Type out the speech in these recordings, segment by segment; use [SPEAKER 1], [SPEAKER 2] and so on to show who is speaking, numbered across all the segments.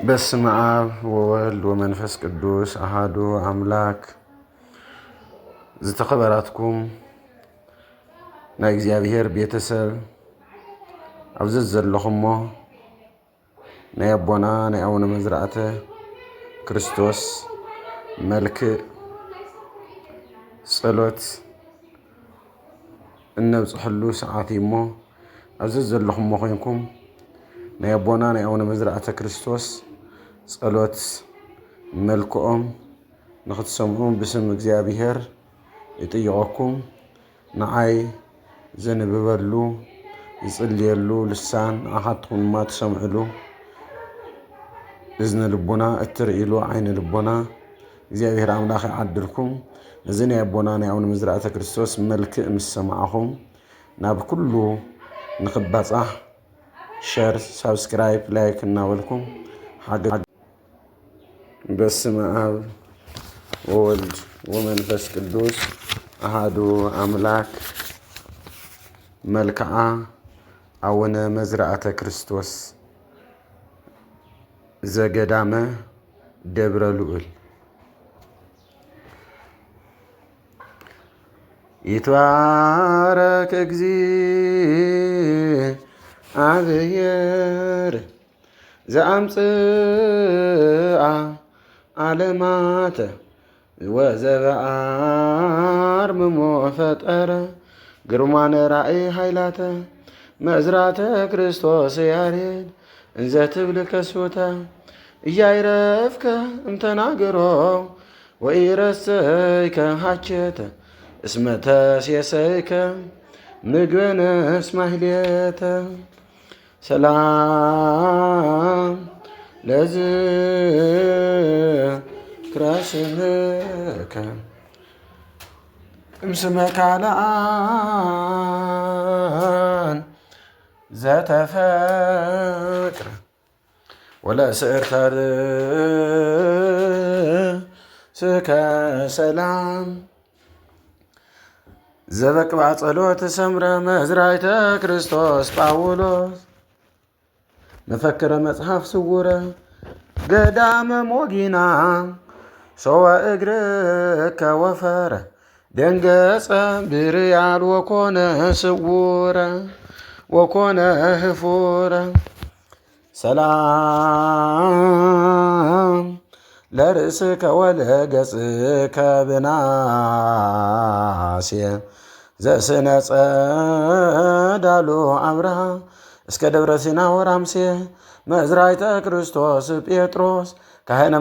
[SPEAKER 1] በስመ አብ ወወልድ ወመንፈስ ቅዱስ አሐዱ አምላክ። ዝተኸበራትኩም ናይ እግዚአብሔር ቤተሰብ ኣብዚ ዘለኹሞ ናይ ኣቦና ናይ ኣቡነ መዝራእተ ክርስቶስ መልክዕ ጸሎት እነብፅሕሉ ሰዓት እሞ ኣብዚ ዘለኹሞ ኮይንኩም ናይ ኣቦና ናይ ኣቡነ መዝራእተ ክርስቶስ ጸሎት መልክዖም ንኽትሰምዑ ብስም እግዚአብሔር ይጥይቐኩም። ንዓይ ዘንብበሉ ዝጽልየሉ ልሳን ንኣኻትኩም ድማ ትሰምዕሉ እዝነ ልቦና እትርእሉ ዓይነ ልቦና እግዚአብሔር ኣምላኽ ይዓድልኩም። እዚ ናይ ኣቦና ናይ ኣቡነ መዝራእተ ክርስቶስ መልክዕ ምስ ሰማዕኹም ናብ ኩሉ ንኽባጻሕ ሸር ሳብስክራይብ ላይክ እናበልኩም ሓገዝ። በስመ አብ ወወልድ ወመንፈስ ቅዱስ አሐዱ አምላክ። መልክዓ አቡነ መዝራእተ ክርስቶስ ዘገዳመ ደብረ ልዑል። ይትባረክ እግዚአብሔር ዘአምጽአ ዓለማተ ወዘበአርምሞ ፈጠረ ግርማነ ራእይ ሃይላተ መዝራተ ክርስቶስ ያሬድ እንዘ ትብል ከሱተ እያይረፍከ እምተናገሮ ወኢረሰይከ ሃቸተ እስመ ተሴሰይከ ምግበነ እስማሂልየተ ሰላም ለዝክረ ስምከ እምስመ ካልአን ዘተፈቅረ ወለስዕርተ ርእስከ ሰላም ዘበቅብዓ ጸሎት ሰምረ መዝራእተ ክርስቶስ ጳውሎስ መፈክረ መጽሐፍ ስውረ ገዳመ ሞጊና ሶወ እግርከ ወፈረ ደንገጸ ብርያል ወኮነ ስውረ ወኮነ ህፉረ ሰላም ለርእስከ ወለገጽከ ብናስየ ዘስነ ጸዳሉ አብርሃ እስከ ደብረ ሲና ወራምስየ መዝራእተ ክርስቶስ ጴጥሮስ ካህነ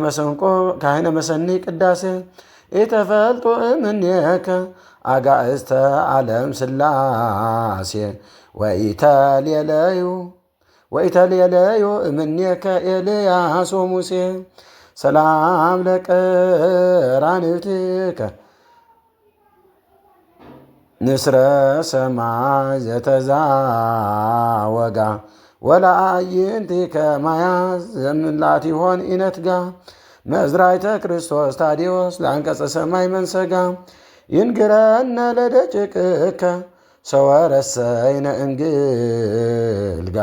[SPEAKER 1] መሰኒ ቅዳሴ ኢተፈልጡ እምኔከ አጋእዝተ ዓለም ሥላሴ ወኢተልየለዩ እምኔከ ኤልያስ ወሙሴ ሰላም ለቀራንብትከ ንስረ ሰማይ ዘተዛወጋ ወለአዕይንቲከ ማያዝ ዘምላቲሆን ኢነትጋ መዝራእተ ክርስቶስ ታዲዮስ ለአንቀጸ ሰማይ መንሰጋ ይንግረነ ለደጭቅከ ሰወረሰይነ እንግልጋ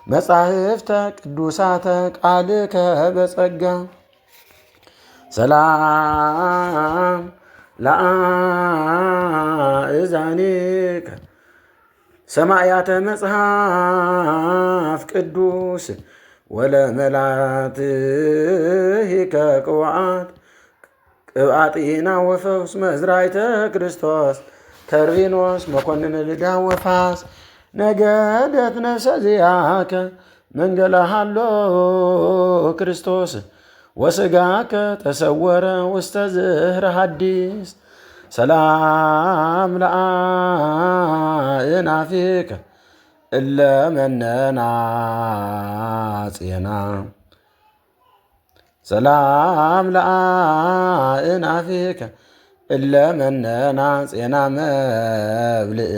[SPEAKER 1] መጻሕፍተ ቅዱሳተ ቃልከ በጸጋ ሰላም ለአእዛኒከ ሰማያተ መጽሐፍ ቅዱስ ወለመላትሂከ ቅብዓት ቅብአጢና ወፈውስ መዝራእተ ክርስቶስ ተርቢኖስ መኮንን ልዳ ወፋስ ነገደት ነፍሰ ዚአከ መንገለ ሃሎ ክርስቶስ ወስጋከ ተሰወረ ውስተ ዝህረ ሐዲስ ሰላም ለአእናፊከ እለ መነናጽና ሰላም ለአእናፊከ እለ መነናጽና መብልእ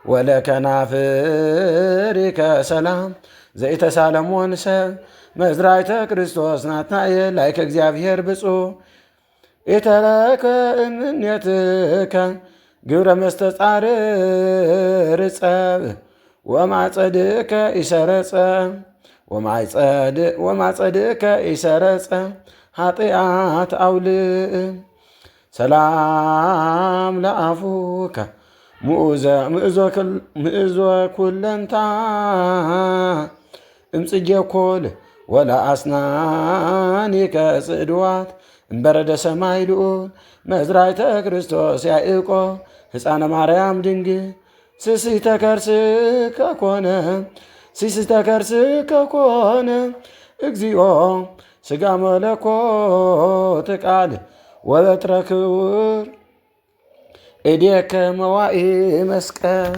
[SPEAKER 1] ወለከናፍሪከ ሰላም ዘኢተሳለሞን ሰብ መዝራእተ ክርስቶስ ናትናኤል ላይከ እግዚአብሔር ብፁዕ ኢተረከ እምኔትከ ግብረ መስተጻርር ጸብ ወማጸድከ ይሰረጸ ወማጸድከ ኢሰረጸ ኃጢአት አውልእ ሰላም ለአፉከ ምእዞ ኩለንታ እምጽጌ ኮል ወለአስናኒከ ጽድዋት እምበረደ ሰማይ ልዑል መዝራዕተ ክርስቶስ ያዕቆብ ሕፃነ ማርያም ድንግል ስስሕተ ከርስከ ኮነ እግዚኦ ሥጋ መለኮት ቃል ወበትረ ክቡር እዴከ መዋኢ መስቀል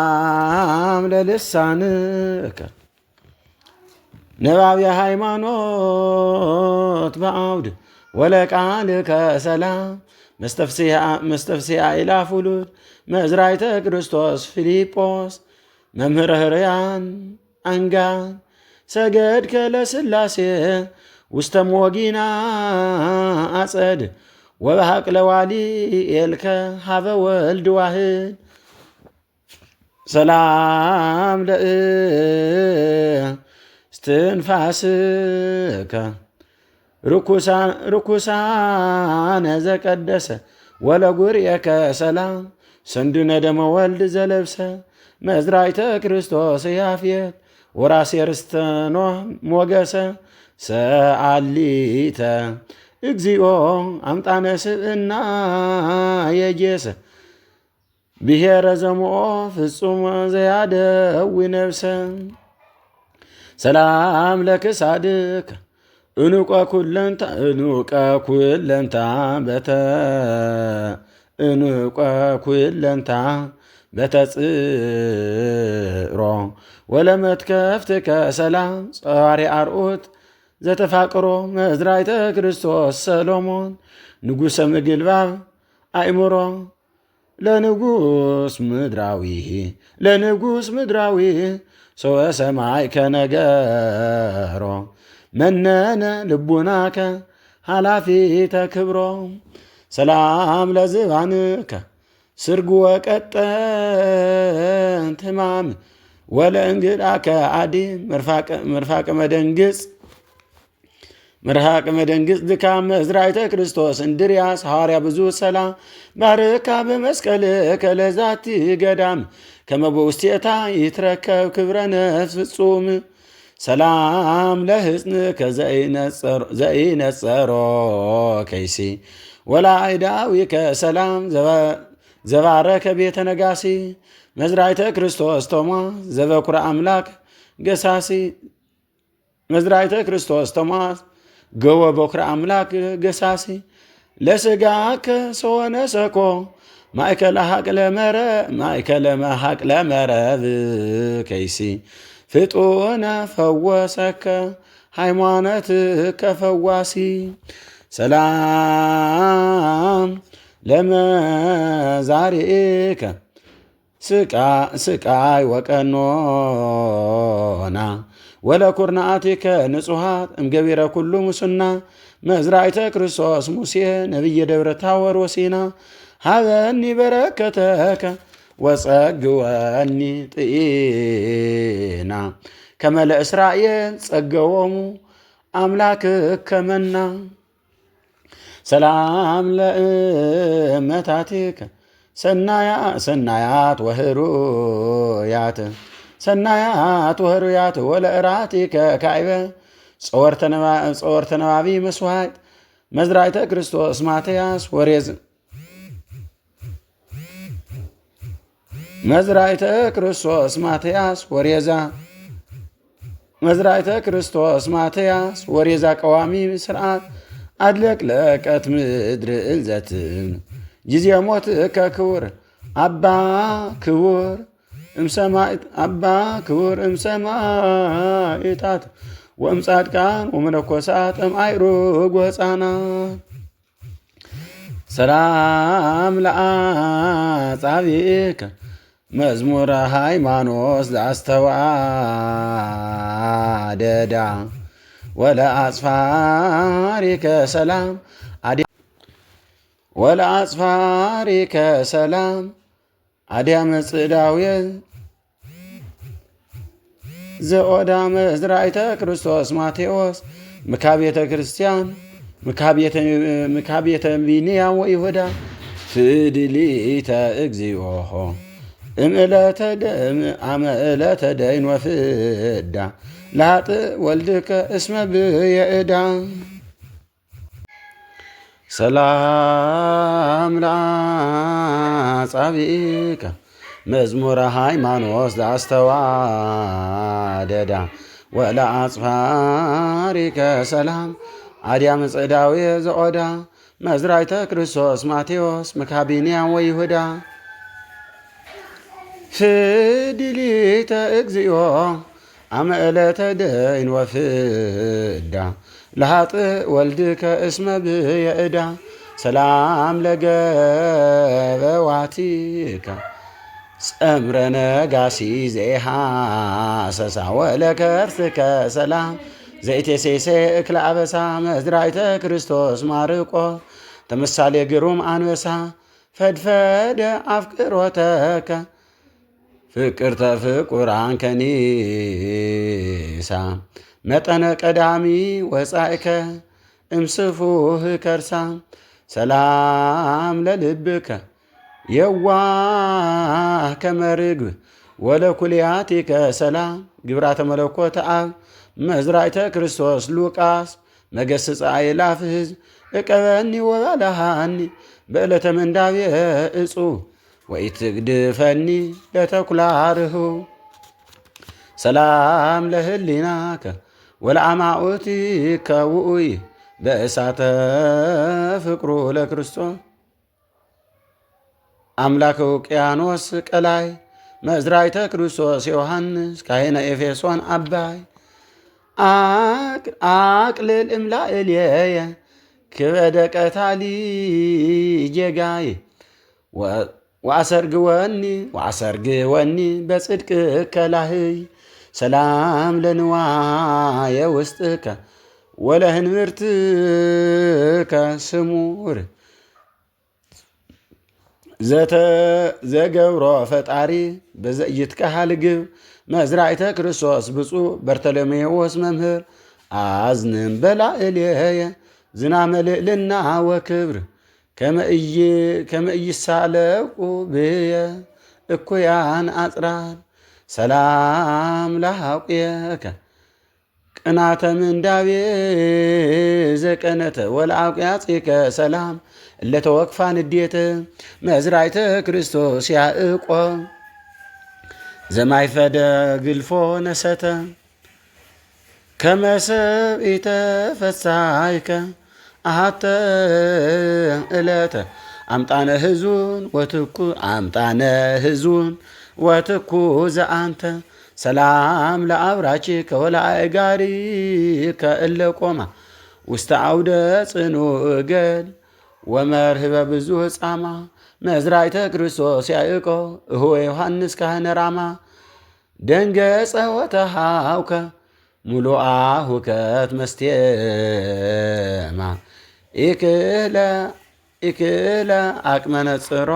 [SPEAKER 1] ሰላም ለልሳንከ ነባብየ ሃይማኖት በአውድ ወለቃልከ ሰላም መስተፍስያ ኢላፍ ውሉድ መዝራዕተ ክርስቶስ ፊልጶስ መምህረ ሕርያን አንጋን ሰገድከ ለሥላሴ ውስተ ሞጊና አጸድ ወበሃቅለ ዋሊኤልከ ሀበ ወልድ ዋህድ ሰላም እስትንፋስከ ርኩሳነ ዘቀደሰ ወለጉርኤከ ሰላም ሰንዱነ ደመ ወልድ ዘለብሰ መዝራዕተ ክርስቶስ ያፍየት ወራሴ ርስተ ኖህ ሞገሰ ሰአሊተ እግዚኦ አምጣነ ስብእና የጌሰ ብሔረ ዘምኦ ፍጹም ዘያደዊ ነፍሰ ሰላም ለክሳድከ እንቆ ኩለንታ በተጽሮ ወለመትከፍትከ ሰላም ጸዋሪ አርዑት ዘተፋቅሮ መዝራዕተ ክርስቶስ ሰሎሞን ንጉሰ ምግልባብ አእምሮ ለንጉስ ምድራዊ ሰወ ሰማይ ከነገሮ መነነ ልቡናከ ኃላፊተ ክብሮ ሰላም ለዝባንከ ስርግ ወቀጠንት ሕማም ወለእንግዳከ አዲ መርፋቅ መደንግጽ ድካም መዝራዕተ ክርስቶስ እንድርያስ ሐዋርያ ብዙ ሰላም ባርካ በመስቀልከ ለዛቲ ገዳም ከመ በውስቴታ ይትረከብ ክብረ ነፍስ ፍጹም ሰላም ለሕፅንከ ዘኢነጸሮ ከይሲ ወላዕዳዊከ ሰላም ዘባረከ ቤተ ነጋሲ መዝራዕተ ክርስቶስ ቶማስ ዘበኩረ አምላክ ገሳሲ መዝራዕተ ክርስቶስ ቶማስ ገወ በኩረ አምላክ ገሳሲ ለሥጋከ ሰወነሰኮ ማእከለ ሀቅለ መረብ ከይሲ ፍጡነ ፈወሰከ ሃይማኖትከ ፈዋሲ ሰላም ለመዛሪከ ስቃይ ወቀኖና ወለኩርናአቲከ ንጹሃት እምገቢረ ኩሉ ሙስና መዝራዕተ ክርስቶስ ሙሴ ነቢየ ደብረ ታቦር ወሲና ሃበኒ በረከተከ ወጸግወኒ ጥኢና ከመ ለእስራኤል ጸገዎሙ አምላክከ መና ሰላም ለእመታቲከ ሰናያት ወህሩያት ወለእራቲከ ካዕበ ጸወርተ ነባቢ መስዋዕት መዝራዕተ ክርስቶስ ማትያስ ወሬዝ መዝራዕተ ክርስቶስ ማትያስ ወሬዛ ቀዋሚ ስርዓት አድለቅለቀት ምድር እልዘትን ጊዜ ሞትከ ክቡር አባ ክቡር እምሰማዕታት ወእምጻድቃን ወመነኮሳት እምአእሩግ ወሕፃናት ሰላም ለአጻብዕከ መዝሙረ ሃይማኖት ዘአስተዋደዳ ወለአጽፋሪከ ሰላም ወለአጽፋሪከ ሰላም አድያመ ጽዳውየ ዘኦዳ መዝራዕተ ክርስቶስ ማቴዎስ ምካቤተ ክርስቲያን ምካቤተ ቢንያም ወይሁዳ ፍድሊተ እግዚኦ እምዕለተ ደይን ወፍዳ ለኃጥእ ወልድከ እስመ ብየእዳ ሰላም ለአጻብዕከ መዝሙረ ሃይማኖት ዘአስተዋደዳ ወለአጽፋሪከ ሰላም አድያመ ጽዳውየ ዘኦዳ መዝራዕተ ክርስቶስ ማቴዎስ ምካቢንያም ወይሁዳ ፍድሊተ እግዚኦ አመ ዕለተ ደይን ወፍዳ ለኃጥእ ወልድከ እስመ ብየእዳ ሰላም ለገበዋቲከ ጸምረ ነጋሲ ዘይሃሰሳ ወለከርስከ ሰላም ዘይቴሴሴ እክለ አበሳ መዝራዕተ ክርስቶስ ማርቆስ ተምሳሌ ግሩም አንበሳ ፈድፈደ አፍቅሮተከ ፍቅርተ ፍቁራን ከኒሳ መጠነ ቀዳሚ ወፃእከ እምስፉህ ከርሳ ሰላም ለልብከ የዋህ ከመ ርግብ ወለኩልያቲከ ሰላም ግብራተ መለኮተ አብ መዝራዕተ ክርስቶስ ሉቃስ መገስጻ አእላፍ ሕዝብ እቀበኒ ወባልሃኒ በዕለተ ምንዳቤ እጹብ ወኢትግድፈኒ ለተኩላርሁ ሰላም ለህሊናከ ወለአማኡቲከ ውኡይ በእሳተ ፍቅሩ ለክርስቶስ አምላከ ውቅያኖስ ቀላይ መዝራዕተ ክርስቶስ ዮሐንስ ካህነ ኤፌሶን አባይ አቅልል እምላእልየ ክበደ ቀታሊ ጄጋይ ወአሰርግወኒ በጽድቅ ከላህይ ሰላም ለንዋየ ውስጥከ ወለህንብርትከ ስሙር ዘገብሮ ፈጣሪ በዘኢይትከሃል ግብ መዝራዕተ ክርስቶስ ብፁዕ በርተሎሜዎስ መምህር አዝንም በላዕልየ ዝናመ ልዕልና ወክብር ከመ ኢይሳለቁ ብየ እኩያን አጽራር ሰላም ለሐቁየከ ቅናተ ምንዳቤ ዘቀነተ ወለአቁያጺከ ሰላም እለተወክፋ ንዴተ መዝራዕተ ክርስቶስ ያዕቆብ ዘማይፈደ ግልፎ ነሰተ ከመ ሰብኢተ ፈሳይከ አሃተ ዕለተ አምጣነ ህዙን ወትኩ ዘአንተ ሰላም ለአብራችከ ወለአእጋሪከ እለ ቆማ ውስተ አውደ ጽኑዕ ገል ወመርህበ ብዙኅ ጻማ መዝራዕተ ክርስቶስ ያዕቆብ እህወ ዮሐንስ ካህነ ራማ ደንገጸ ወተሃውከ ሙሉአ ሁከት መስቴማ ኢክለ አቅመነጽሮ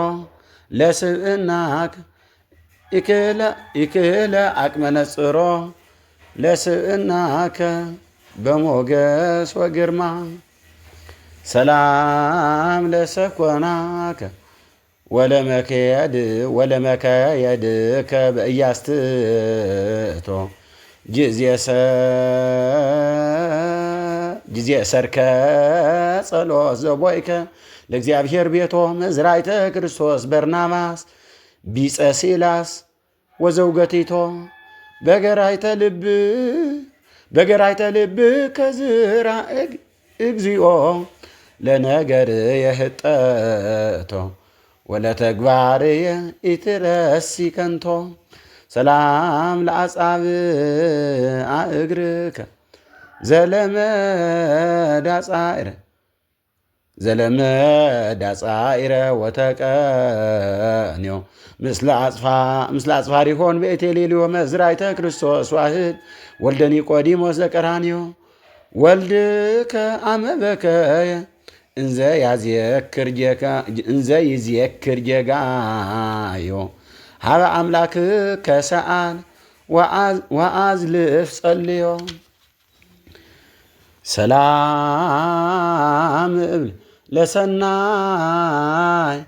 [SPEAKER 1] ለስብእናከ ኢክለ አቅመነጽሮ ለስብእናከ በሞገስ ወግርማ ሰላም ለሰኮናከ ወለመከየድከ በኢያስትቶ ጊዜ ሰርከ ጸሎት ዘቦይከ ለእግዚአብሔር ቤቶ መዝራዕተ ክርስቶስ በርናባስ ቢጸ ሲላስ ወዘውገቲቶ በገራይተ ልብ ከዝራ እግዚኦ ለነገርየ ህጠቶ ወለተግባርየ ኢትረሲ ከንቶ ሰላም ለአጻብዓ እግርከ ዘለመዳ ጻዕረ ወተቀንዮ ምስለ አጽፋሪሆን በኤቴሌልዮ መዝራዕተ ክርስቶስ ዋህድ ወልደ ኒቆዲሞስ ዘቀራንዮ ወልድከ አመበከየ እንዘ ይዝየክር ጌጋዮ ሃበ አምላክከ ሰአል ወአዝልፍ ጸልዮ ሰላም እብል ለሰናይ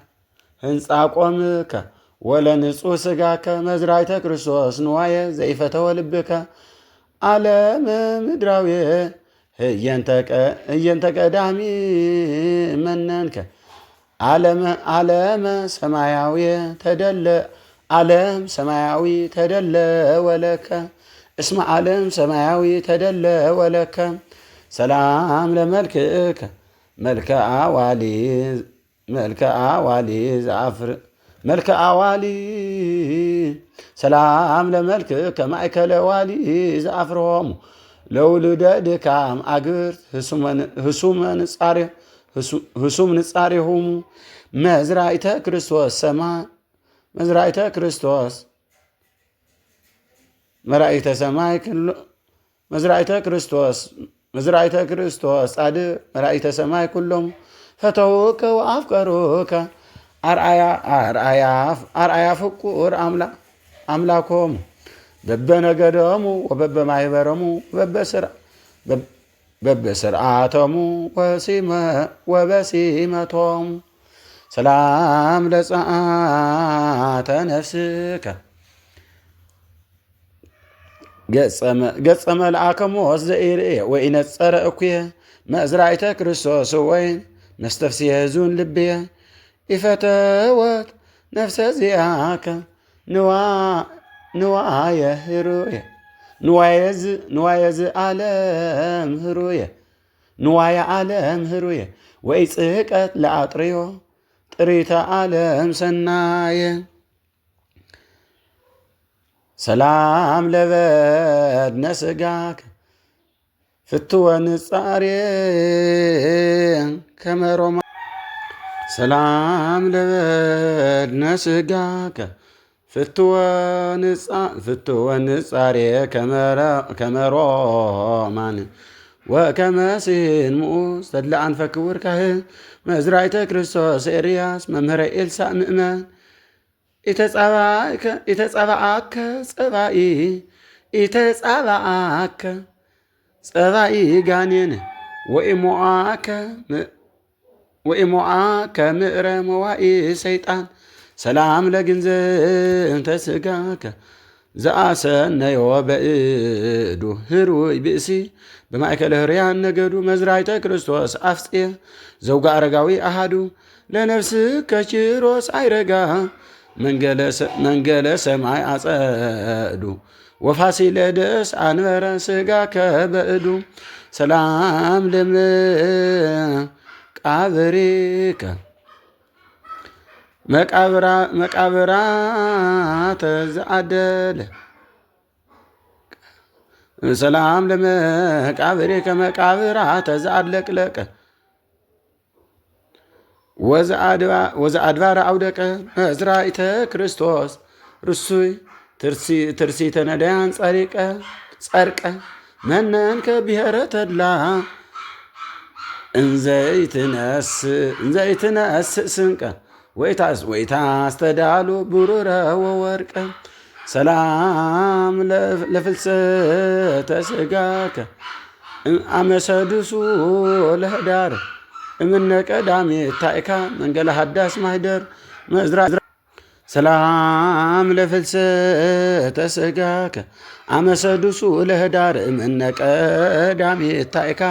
[SPEAKER 1] ህንፃ ቆምከ ወለንጹህ ሥጋከ መዝራዕተ ክርስቶስ ንዋየ ዘይፈተወ ልብከ ዓለመ ምድራዊ እየንተ ቀዳሚ መነንከ ዓለም ሰማያዊ ተደለ ወለከ እስመ ዓለም ሰማያዊ ተደለ ወለከ ሰላም ለመልክዕከ መልክዓ ዋሊ ሰላም ለመልክዕከ ማእከለ ዋሊ ዘአፍርሆሙ ለውሉደ ድካም አግብርት ህሱም ንጻሬሆሙ መዝራዕተ ክርስቶስ መራእይተ ሰማይ መዝራዕተ ክርስቶስ ጻድቅ መራእይተ ሰማይ ኩሎም ፈተውከ ወአፍቀሩከ አርአያ ፍቁር አምላኮሙ በበነገዶሙ ወበበማህበሮሙ በበስርዓቶሙ ወበሲመቶሙ ሰላም ለጸአተ ነፍስከ ገጸ መልአከ ሞት ዘኢርእየ ወኢነጸረ እኩየ መዝራዕተ ክርስቶስ ወይን መስተፍስየ ሕዙን ልብየ ኢፈተወት ነፍሰ ዚአከ ንዋየ ህሩየ ንዋየ ዓለም ህሩየ ወኢጽሕቀት ለአጥርዮ ጥሪተ ዓለም ሰናየ ሰላም ለበድነ ሥጋከ ፍትወ ንጻሬ ከመሮማ ሰላም ለበድነ ሥጋከ ፍትወ ንጻሬ ከመሮማን ወከመሲን ሙኡስ ተድላ አንፈ ክቡር ካህን መዝራዕተ ክርስቶስ ኤርያስ መምህረ ኤልሳዕ ምእመን ኢተጻባአከ ጸባኢ ጋኔን ወኢሞአከ ምእረ መዋኢ ሰይጣን ሰላም ለግንዘንተ ሥጋከ ዘአሰነዮ በእዱ ህሩይ ብእሲ በማእከለ ህርያን ነገዱ መዝራዕተ ክርስቶስ አፍጽየ ዘውጋ አረጋዊ አሃዱ ለነፍስከ ኪሮስ አይረጋ መንገለ ሰማይ አጸዱ ወፋሲለደስ አንበረ ሥጋከ በእዱ ሰላም ለመቃብሪከ መቃብራተ ዘአደለ ሰላም ለመቃብሪከ መቃብራተ ዘአድለቅለቀ ወዘአድባረ አውደቀ መዝራዕተ ክርስቶስ ርሱይ ትርሲተ ነዳያን ጸርቀ መነንከ ብሔረ ተድላ እንዘይትነስእ ስንቀ ወይታስተዳሉ ብሩረ ወወርቀ ሰላም ለፍልሰተ ሥጋከ አመሰድሱ ለህዳር እምነ ቀዳሜ ታእካ መንገለ ሃዳስ ማህደር ሰላም ለፍልሰተ ሥጋከ አመሰድሱ ለህዳር እምነ ቀዳሜ ታእካ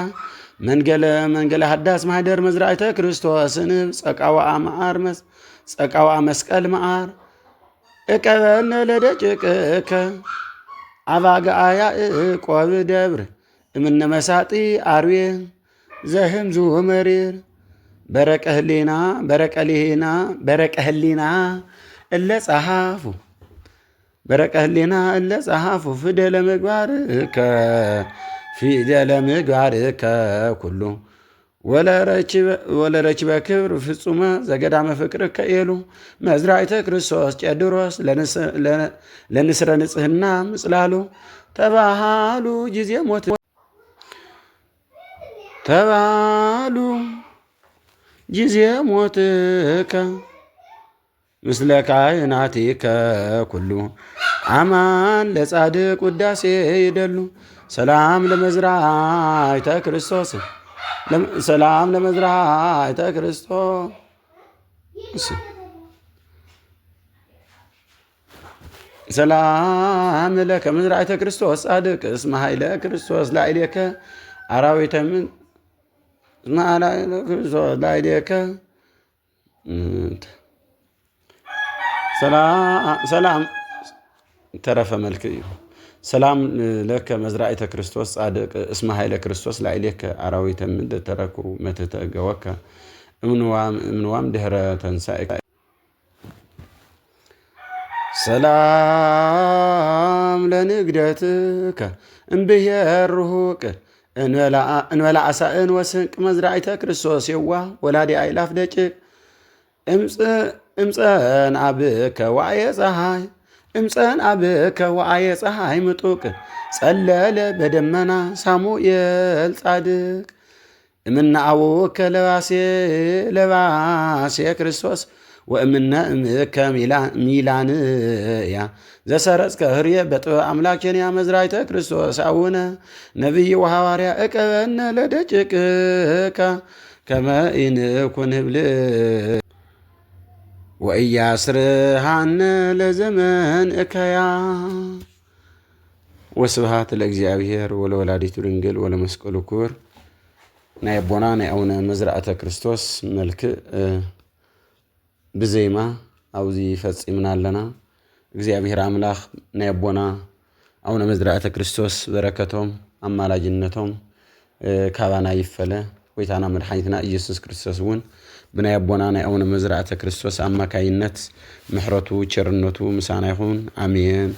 [SPEAKER 1] መንገለ ሃዳስ ማህደር መዝራዕተ ክርስቶስ ንብ ጸቃዋ መስቀል መዓር እቀበልነ ለደጭቅከ አባግአያ ቆብ ደብር እምነ መሳጢ አርዌ ዘህምዙ መሪር በረቀ ህሊና እለ ጸሐፉ ፊደለ ምግባርከ ኩሉ ወለረችበ ክብር ፍጹመ ዘገዳመ ፍቅርከ ኤሉ መዝራዕተ ክርስቶስ ጨድሮስ ለንስረ ንጽህና ምጽላሉ ተባሃሉ ጊዜ ሞት ተባሉ ጊዜ ሞትከ ምስለ ካህናቲከ ኩሉ አማን ለጻድቅ ውዳሴ ይደሉ ሰላም ለመዝራዕተ ክርስቶስ ሰላም ለመዝራዕተ ክርስቶስ ሰላም ለከ መዝራዕተ ክርስቶስ ጻድቅ እስመ ኃይለ ክርስቶስ ላዕሌከ አራዊተ ምን እስመ ኃይለ ክርስቶስ ላዕሌከ ሰላም ተረፈ መልክ እዩ ሰላም ለከ መዝራዕተ ክርስቶስ ጻድቅ እስመ ኃይለ ክርስቶስ ላዕሌከ አራዊተ ምድር ተረክቡ መትሕተ ገወከ እምንዋም ድኅረ ተንሣኤከ ሰላም ለንግደትከ እምብሔር ርሁቅ እንበላ ዓሣእን ወስንቅ መዝራዕተ ክርስቶስ የዋህ ወላዲ አእላፍ ደቂቅ እምፀን አብከ ወአየ ፀሐይ እምፀን አብከ ወአየ ፀሐይ ምጡቅ ጸለለ በደመና ሳሙኤል ጻድቅ እምነ አቡከ ለባሴ ክርስቶስ ወእምነ እምከ ሚላንያ ዘሰረጽከ ህርየ በጥበብ አምላኬንያ መዝራዕተ ክርስቶስ አቡነ ነቢይ ወሐዋርያ እቀበነ ለደቂቅከ ከመ ኢንኩን ህብል ወኢያስርሃነ ለዘመን እከያ ወስብሃት ለእግዚአብሔር ወለወላዲቱ ድንግል ወለመስቀሉ ክቡር። ናይ አቦና ናይ አቡነ መዝራዕተ ክርስቶስ መልክዕ ብዜማ ኣብዚ ፈፂምና ኣለና። እግዚአብሔር አምላኽ ናይ አቦና አቡነ መዝራዕተ ክርስቶስ በረከቶም አማላጅነቶም ካባና ይፈለ ጎይታና መድኃኒትና ኢየሱስ ክርስቶስ እውን ብናይ አቦና ናይ አቡነ መዝራዕተ ክርስቶስ አማካይነት ምሕረቱ ቸርነቱ ምሳና ይኹን አሜን።